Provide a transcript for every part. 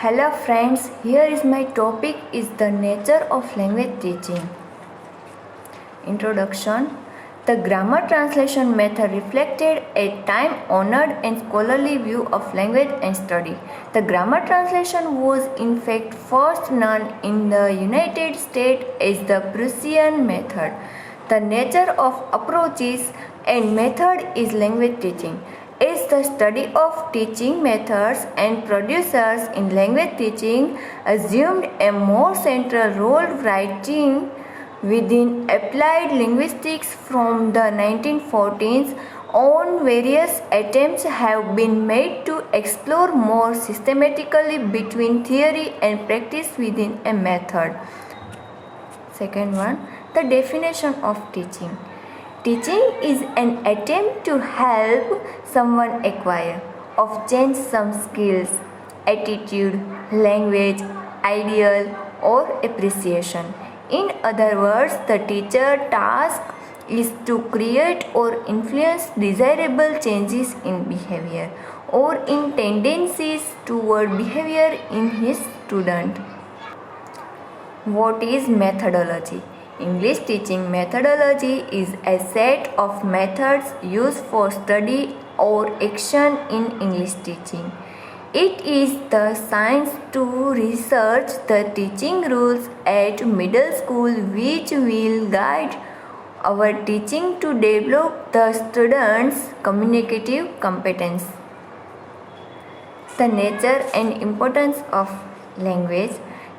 Hello friends, here is my topic is the nature of language teaching. Introduction. The grammar translation method reflected a time-honored and scholarly view of language and study. The grammar translation was in fact first known in the United States as the Prussian method. The nature of approaches and method is language teaching. Is the study of teaching methods and producers in language teaching assumed a more central role writing within applied linguistics from the 1940s on. Various attempts have been made to explore more systematically between theory and practice within a method. Second one, the definition of teaching. Teaching is an attempt to help someone acquire or change some skills, attitude, language, ideal, or appreciation. In other words, the teacher's task is to create or influence desirable changes in behavior or in tendencies toward behavior in his student. What is methodology? English teaching methodology is a set of methods used for study or action in English teaching. It is the science to research the teaching rules at middle school which will guide our teaching to develop the students' communicative competence. The nature and importance of language.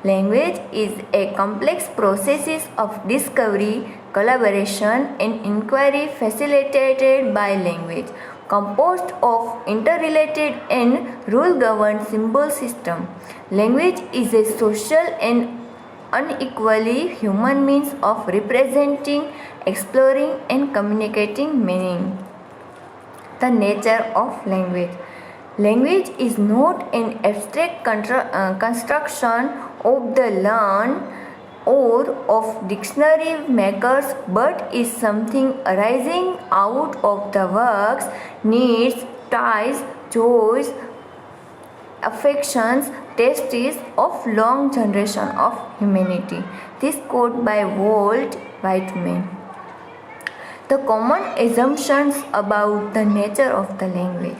Language is a complex process of discovery, collaboration, and inquiry facilitated by language, composed of interrelated and rule-governed symbol system. Language is a social and unequally human means of representing, exploring, and communicating meaning. The nature of language. Language is not an abstract construction of the learned or of dictionary makers, but is something arising out of the works, needs, ties, joys, affections, tastes of long generation of humanity. This quote by Walt Whitman. The common assumptions about the nature of the language.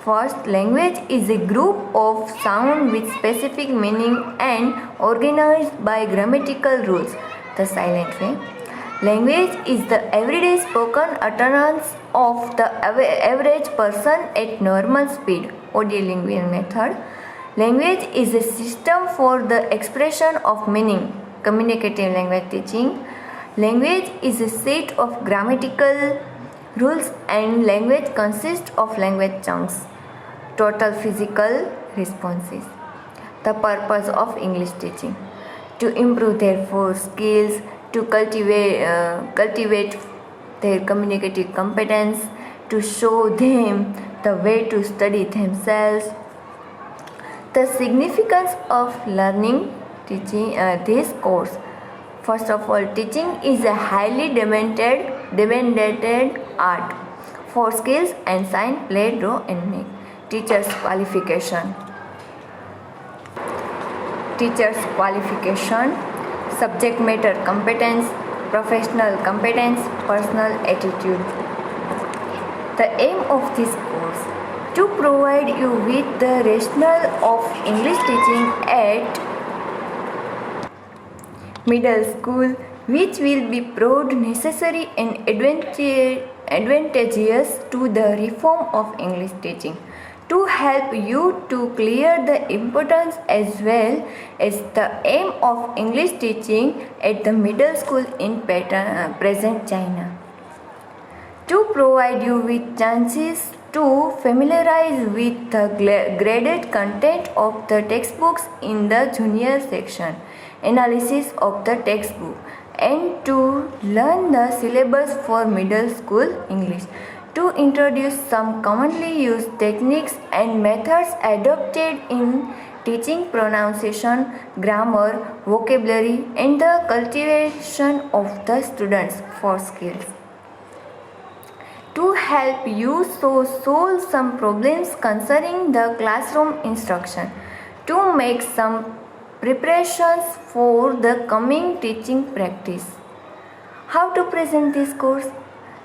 First, language is a group of sounds with specific meaning and organized by grammatical rules. The silent way. Language is the everyday spoken utterance of the average person at normal speed. Audiolingual method. Language is a system for the expression of meaning. Communicative language teaching. Language is a set of grammatical rules and language consists of language chunks. Total physical responses. The purpose of English teaching. To improve their skills, to cultivate their communicative competence, to show them the way to study themselves. The significance of learning teaching this course. First of all, teaching is a highly demanded art. For skills and sign, play, draw and make. Teacher's qualification. Teacher's qualification. Subject matter competence, professional competence, personal attitude. The aim of this course to provide you with the rationale of English teaching at middle school, which will be proved necessary and advantageous to the reform of English teaching, to help you to clear the importance as well as the aim of English teaching at the middle school in present China, to provide you with chances to familiarize with the graded content of the textbooks in the junior section, analysis of the textbook, and to learn the syllabus for middle school English, to introduce some commonly used techniques and methods adopted in teaching pronunciation, grammar, vocabulary, and the cultivation of the students for skills, to help you solve some problems concerning the classroom instruction, to make some preparations for the coming teaching practice. How to present this course?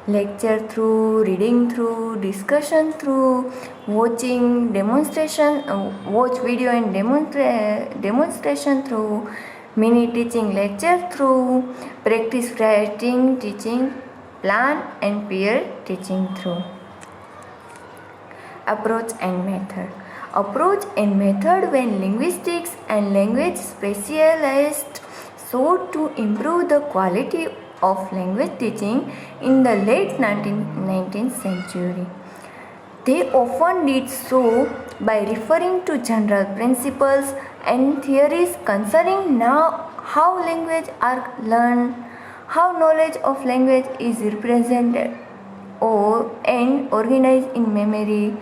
Lecture through, reading through, discussion through, watching demonstration, watch video and demonstration through, mini teaching lecture through, practice writing, teaching plan and peer teaching through. Approach and method. Approach and method when linguistics and language specialists sought to improve the quality of language teaching in the late 19th century. They often did so by referring to general principles and theories concerning how language are learned, how knowledge of language is represented and organized in memory,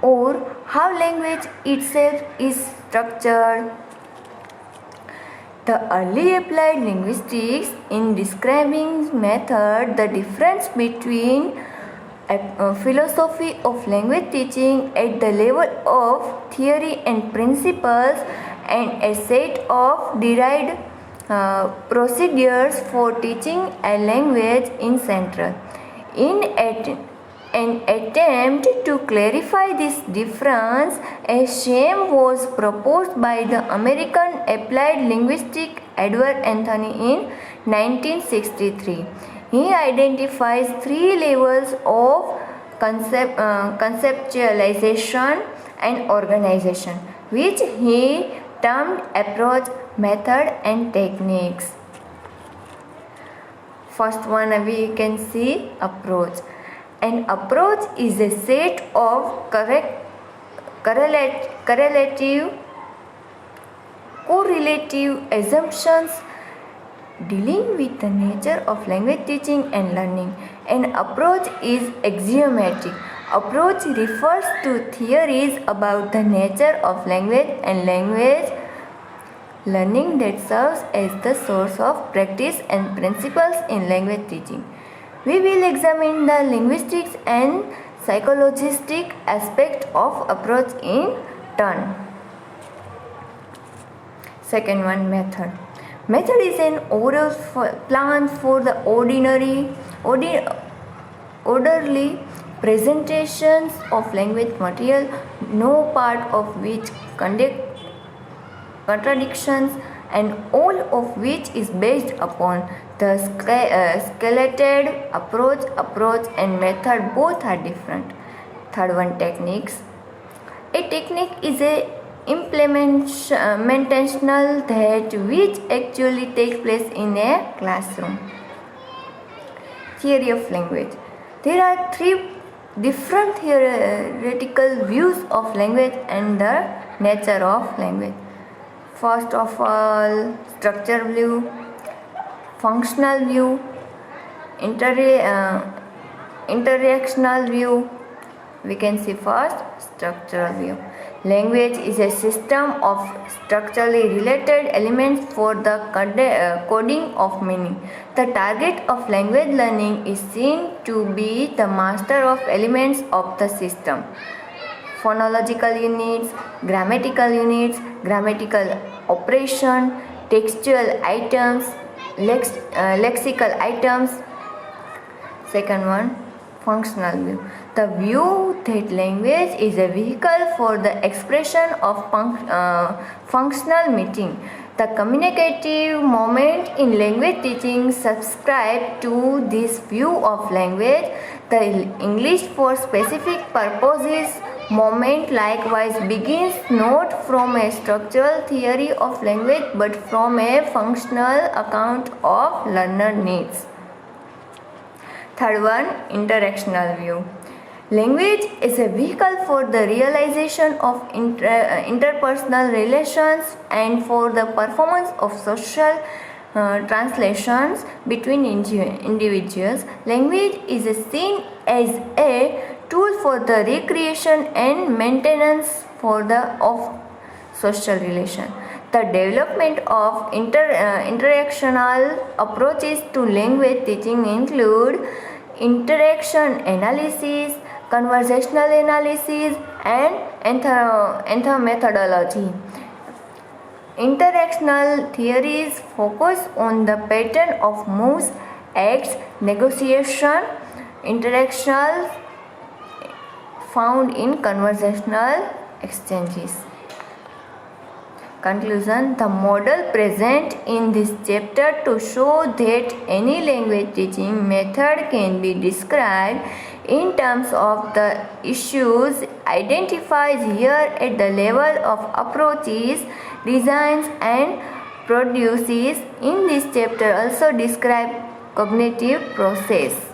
or how language itself is structured. The early applied linguistics in describing method the difference between a philosophy of language teaching at the level of theory and principles and a set of derived procedures for teaching a language in central. In an attempt to clarify this difference, a scheme was proposed by the American applied linguistic Edward Anthony in 1963. He identifies three levels of conceptualization and organization, which he termed approach, method and techniques. First one we can see approach. An approach is a set of correlative assumptions dealing with the nature of language teaching and learning. An approach is axiomatic. Approach refers to theories about the nature of language and language learning that serves as the source of practice and principles in language teaching. We will examine the linguistics and psychologistic aspect of approach in turn. Second one, method. Method is an oral plan for the orderly presentations of language material, no part of which contradictions and all of which is based upon the skeleted approach and method both are different. Third one, techniques. A technique is a implementational that which actually takes place in a classroom. Theory of language. There are three different theoretical views of language and the nature of language. First of all, structure view, functional view, interactional view. We can see first structural view. Language is a system of structurally related elements for the coding of meaning. The target of language learning is seen to be the master of elements of the system. Phonological units, grammatical operation, textual items, lexical items. Second one, functional view. The view that language is a vehicle for the expression of functional meaning. The communicative moment in language teaching subscribe to this view of language. The English for specific purposes moment likewise begins not from a structural theory of language but from a functional account of learner needs. Third one, interactional view. Language is a vehicle for the realization of interpersonal relations and for the performance of social translations between individuals. Language is seen as a tool for the recreation and maintenance of social relation. The development of interactional approaches to language teaching include interaction analysis, conversational analysis, and methodology. Interactional theories focus on the pattern of moves, acts, negotiation, interactions found in conversational exchanges. Conclusion. The model present in this chapter to show that any language teaching method can be described in terms of the issues identified here at the level of approaches, designs and produces in this chapter also describe cognitive process.